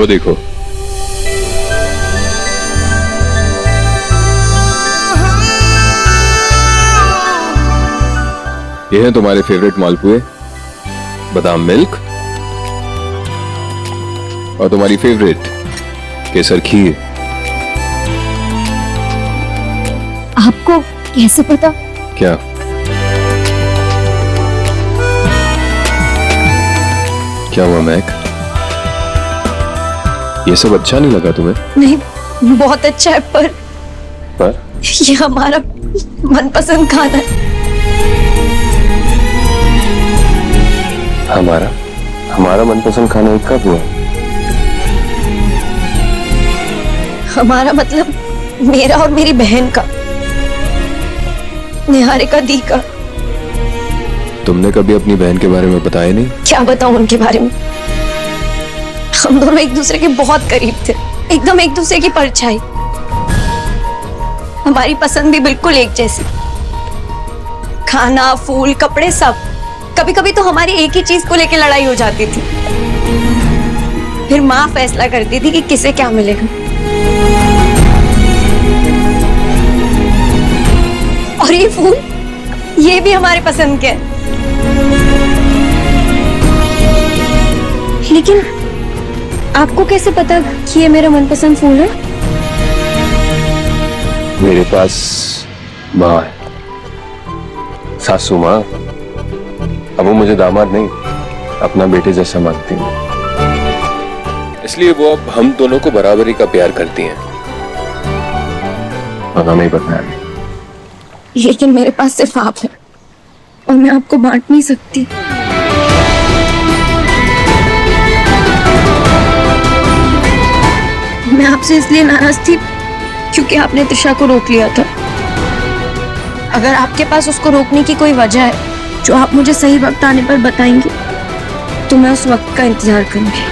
वो देखो, ये हैं तुम्हारे फेवरेट मालपुए, बादाम मिल्क, और तुम्हारी फेवरेट केसर खीर। आपको कैसे पता? क्या? क्या हुआ महक? ये सब अच्छा नहीं लगा तुम्हें? नहीं, बहुत अच्छा है, पर ये हमारा मनपसंद खाना है। हमारा मनपसंद खाना कब हुआ? हमारा मतलब मेरा और मेरी बहन का, निहारिका दी का। तुमने कभी अपनी बहन के बारे में बताया नहीं? क्या बताऊं उनके बारे में? हम दोनों एक दूसरे के बहुत करीब थे, एकदम एक दूसरे की परछाई। हमारी पसंद भी बिल्कुल एक जैसी, खाना, फूल, कपड़े, सब। कभी कभी तो हमारी एक ही चीज को लेकर लड़ाई हो जाती थी। फिर माँ फैसला करती थी कि किसे क्या मिलेगा। और ये फूल, ये भी हमारे पसंद के हैं। लेकिन आपको कैसे पता कि ये मेरा मनपसंद फूल है? मेरे पास माँ है, सासू माँ। अब वो मुझे दामाद नहीं, अपना बेटे जैसा मानती है, इसलिए वो अब हम दोनों को बराबरी का प्यार करती हैं। और हमें बताया नहीं। लेकिन मेरे पास सिर्फ आप है और मैं आपको बांट नहीं सकती। मैं आपसे इसलिए नाराज थी क्योंकि आपने त्रिशा को रोक लिया था। अगर आपके पास उसको रोकने की कोई वजह है जो आप मुझे सही वक्त आने पर बताएंगे, तो मैं उस वक्त का इंतजार करूंगी।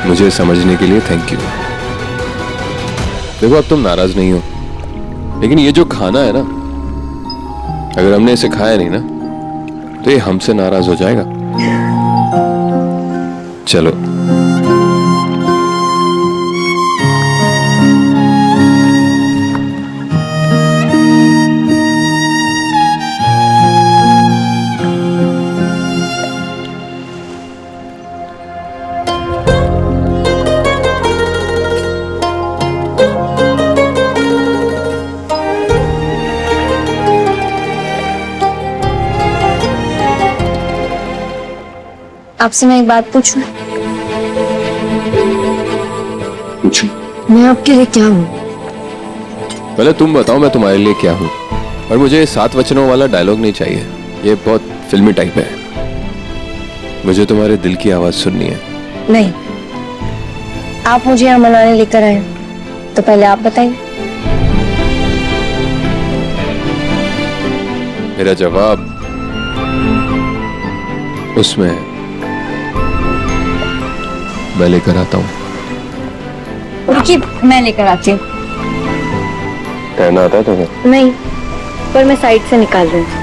मुझे समझने के लिए थैंक यू। देखो, अब तुम नाराज नहीं हो, लेकिन ये जो खाना है ना, अगर हमने इसे खाया नहीं ना, तो ये हमसे नाराज हो जाएगा। चलो। आपसे मैं एक बात पूछूं? पूछो। मैं आपके लिए क्या हूँ? पहले तुम बताओ मैं तुम्हारे लिए क्या हूँ। और मुझे 7 वचनों वाला डायलॉग नहीं चाहिए, ये बहुत फिल्मी टाइप है। मुझे तुम्हारे दिल की आवाज सुननी है। नहीं, आप मुझे यहाँ मनाने लेकर आए, तो पहले आप बताइए। मेरा जवाब उसमें है, मैं लेकर आता हूँ। रुकिए, मैं लेकर आती हूँ। तैरना आता है तुम्हें? नहीं, पर मैं साइड से निकाल रही हूँ।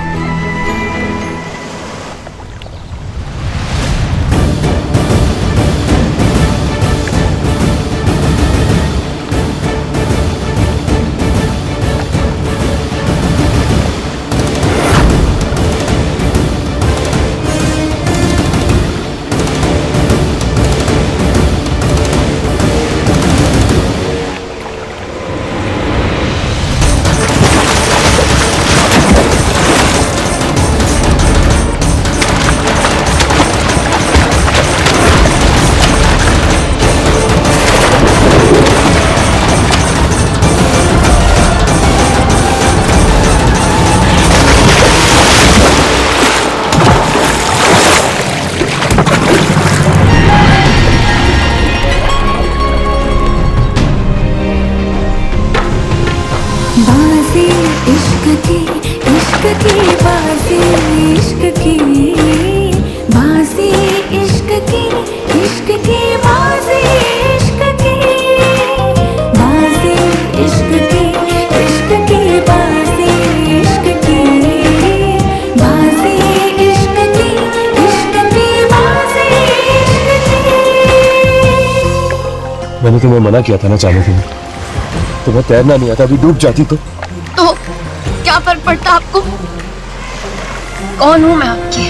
तुम्हें मना किया था ना जाने के लिए। तुम्हें तैरना नहीं आता, अभी डूब जाती तो क्या फर्क पड़ता आपको? कौन हूं मैं आपकी?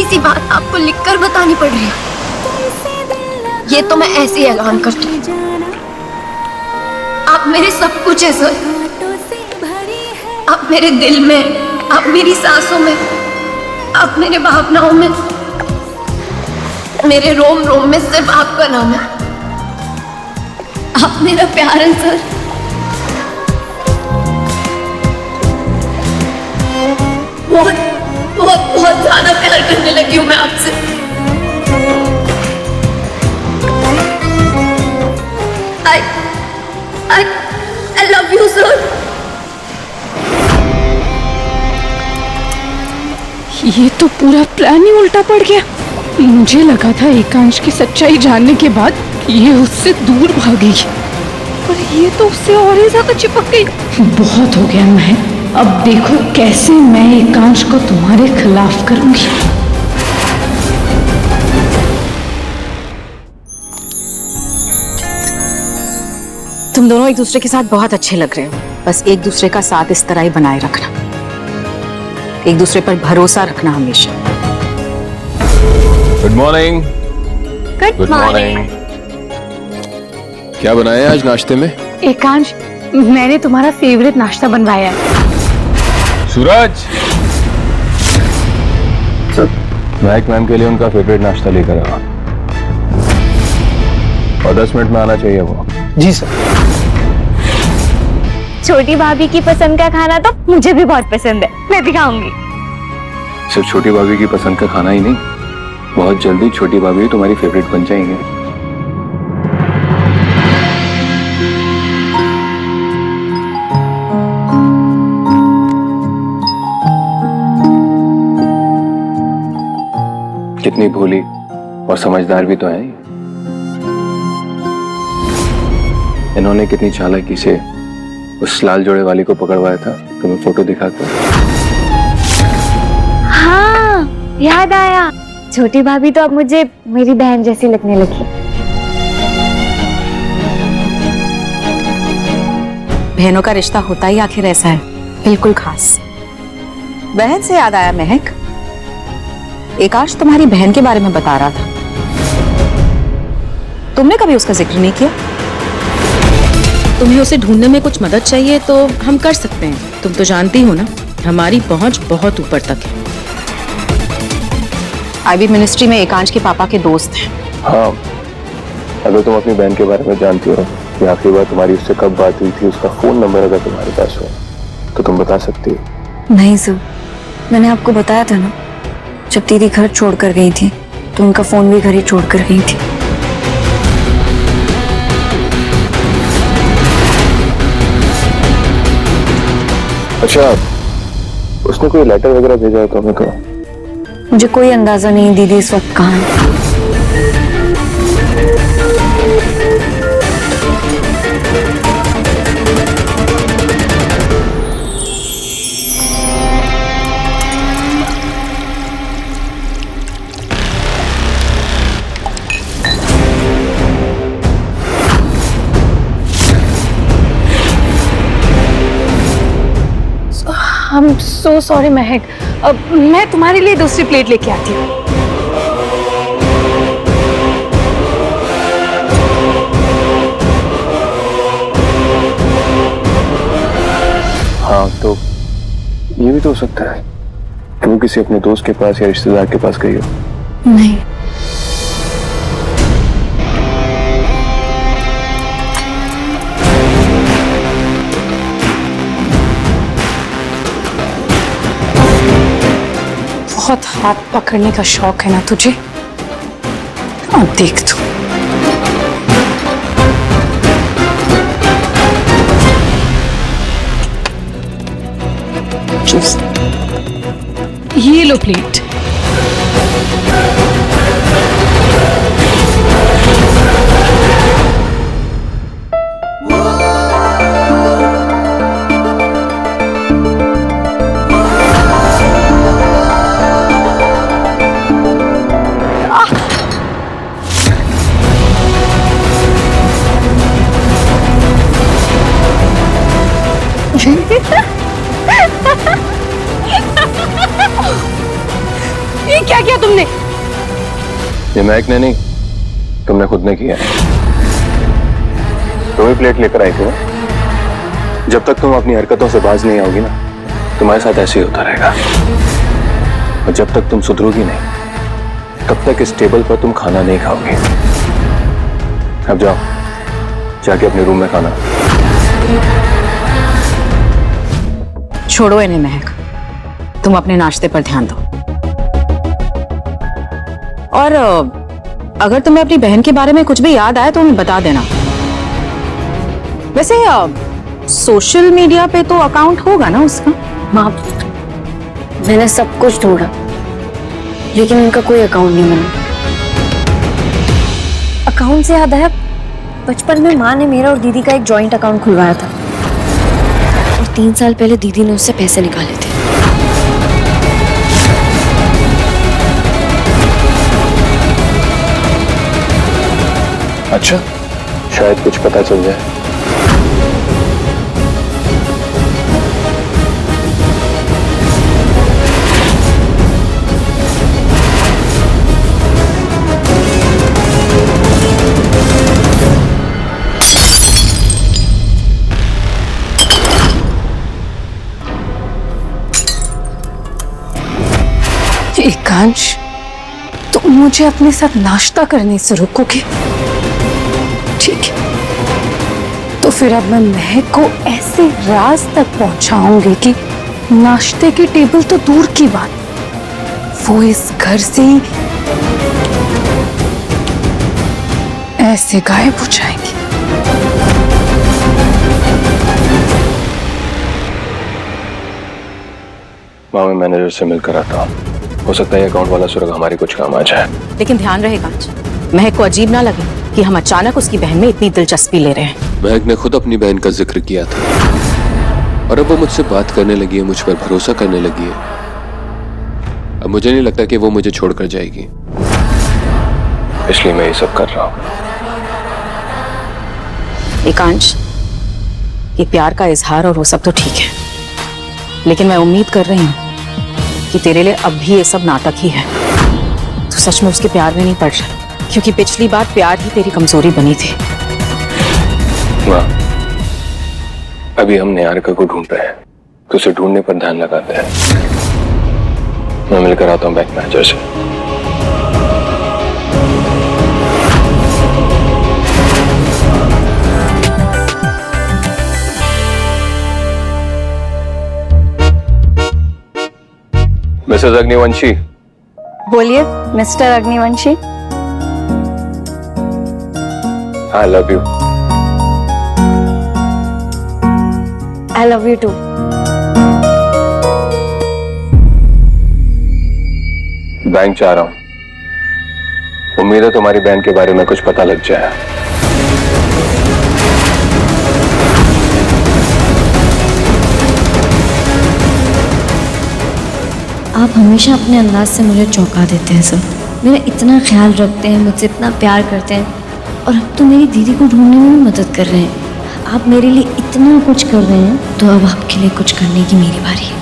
सी बात आपको लिखकर बतानी पड़ रही है। ये तो मैं ऐसे ही ऐलान करती हूँ। आप मेरे सब कुछ है सर। आप मेरे दिल में, आप मेरी सांसों में, आप मेरे भावनाओं में, मेरे रोम रोम में सिर्फ आपका नाम है। आप मेरा प्यार है सर। बहुत बहुत बहुत ज्यादा प्यार करने लगी हूं मैं आपसे। I love you sir। ये तो पूरा प्लान ही उल्टा पड़ गया। मुझे लगा था एकांश की सच्चाई जानने के बाद ये उससे दूर भागी, पर ये तो उससे और ही ज्यादा चिपक गई। बहुत हो गया महक, अब देखो कैसे मैं एकांश को तुम्हारे खिलाफ करूंगी। तुम दोनों एक दूसरे के साथ बहुत अच्छे लग रहे हो, बस एक दूसरे का साथ इस तरह ही बनाए रखना, एक दूसरे पर भरोसा रखना हमेशा। Good morning. Good morning. क्या बनाया है आज नाश्ते में? एकांश, मैंने तुम्हारा फेवरेट नाश्ता बनवाया है। सूरज, महक मैम के लिए उनका फेवरेट नाश्ता लेकर आवा और 10 मिनट में आना चाहिए वो। जी सर। छोटी भाभी की पसंद का खाना तो मुझे भी बहुत पसंद है, मैं भी खाऊंगी। सिर्फ छोटी भाभी की पसंद का खाना ही नहीं, बहुत जल्दी छोटी भाभी तुम्हारी फेवरेट बन जाएंगे। कितनी भोली और समझदार भी तो है। इन्होंने कितनी चालाकी से उस लाल जोड़े वाली को पकड़वाया था, तुम्हें फोटो दिखाकर। हाँ, याद आया। छोटी भाभी तो अब मुझे मेरी बहन जैसी लगने लगी। बहनों का रिश्ता होता ही आखिर ऐसा है, बिल्कुल खास। बहन से याद आया महक, एकांश तुम्हारी बहन के बारे में बता रहा था, तुमने कभी उसका जिक्र नहीं किया। तुम्हें उसे ढूंढने में कुछ मदद चाहिए तो हम कर सकते हैं, तुम तो जानती हो ना हमारी पहुंच बहुत ऊपर तक है। आईबी मिनिस्ट्री में एकांश के पापा के दोस्त हैं। हाँ, अगर तुम अपनी बहन के बारे में जानती हो कि आखिरी बार तुम्हारी उससे कब बात हुई थी, उसका फोन नंबर अगर तुम्हारे पास हो तो तुम बता सकती हो। नहीं सर, मैंने आपको बताया था ना, जब दीदी घर छोड़कर गई थी तो उनका फोन भी घर ही छोड़कर गई थी। अच्छा, उसने कोई लेटर वगैरह भेजा है तो हमें कहो। मुझे कोई अंदाजा नहीं दीदी इस वक्त कहाँ है। I'm so sorry महक, अब मैं तुम्हारे लिए दूसरी प्लेट लेके आती हूँ। हाँ, तो ये भी तो हो सकता है कि वो किसी अपने दोस्त के पास या रिश्तेदार के पास गई हो। नहीं, बहुत हाथ पकड़ने का शौक है ना तुझे, अब देख तू। जूस। ये लो प्लेट। ये क्या किया तुमने? ये महक ने नहीं, तुमने खुद ने किया है। तुम ही प्लेट लेकर आई थी ना? जब तक तुम अपनी हरकतों से बाज नहीं आओगी ना, तुम्हारे साथ ऐसे ही होता रहेगा। और जब तक तुम सुधरोगी नहीं, तब तक इस टेबल पर तुम खाना नहीं खाओगी। अब जाओ, जाके अपने रूम में खाना। छोड़ो इन्हें महक, तुम अपने नाश्ते पर ध्यान दो। और अगर तुम्हें अपनी बहन के बारे में कुछ भी याद आए तो हमें बता देना। वैसे सोशल मीडिया पे तो अकाउंट होगा ना उसका? माँ, मैंने सब कुछ ढूंढा, लेकिन उनका कोई अकाउंट नहीं बना। अकाउंट से याद आया, बचपन में माँ ने मेरा और दीदी का एक जॉइंट अकाउंट खुलवाया था, और 3 साल पहले दीदी ने उससे पैसे निकाले थे। अच्छा, शायद कुछ पता चल जाए। एकांश, तुम मुझे अपने साथ नाश्ता करने से रोकोगे? ठीक है, तो फिर अब मैं महक को ऐसे राज तक पहुंचाऊंगी कि नाश्ते की टेबल तो दूर की बात, वो इस घर से ही ऐसे गायब हो जाएंगी। माँ, मैं मैनेजर से मिलकर आता हूँ। हो सकता है अकाउंट वाला सुरग हमारे कुछ काम आ जाए। लेकिन ध्यान रहे कांच, महक को अजीब ना लगे कि हम अचानक उसकी बहन में इतनी दिलचस्पी ले रहे हैं। महक ने खुद अपनी बहन का जिक्र किया था, और अब वो मुझसे बात करने लगी है, मुझ पर भरोसा करने लगी है। अब मुझे नहीं लगता कि वो मुझे छोड़कर जाएगी, इसलिए मैं ये सब कर रहा हूँ। एकांश, ये प्यार का इजहार और वो सब तो ठीक है, लेकिन मैं उम्मीद कर रही हूँ कि तेरे लिए अब भी ये सब नाटक ही है। तू सच में उसके प्यार में नहीं पड़ रहा, क्योंकि पिछली बार प्यार ही तेरी कमजोरी बनी थी। वाह, अभी हम निहारिका को ढूंढ रहे हैं, तो उसे ढूंढने पर ध्यान लगाते हैं। मैं मिलकर आता हूँ बैंक मैनेजर से। मिसेस अग्निवंशी। बोलिए Mister Agnivanshi. I love you. I love you too. Bank जा रहा हूं, उम्मीद है तुम्हारी बहन के बारे में कुछ पता लग जाए। आप हमेशा अपने अंदाज से मुझे चौंका देते हैं सर। मेरा इतना ख्याल रखते हैं, मुझसे इतना प्यार करते हैं, और अब तो मेरी दीदी को ढूंढने में भी मदद कर रहे हैं। आप मेरे लिए इतना कुछ कर रहे हैं, तो अब आपके लिए कुछ करने की मेरी बारी है।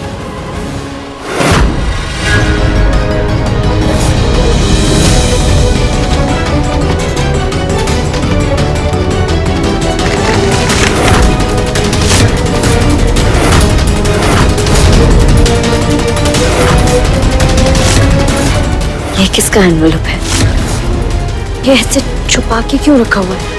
ये किसका एनवेलप है? ये ऐसे छुपा के क्यों रखा हुआ है?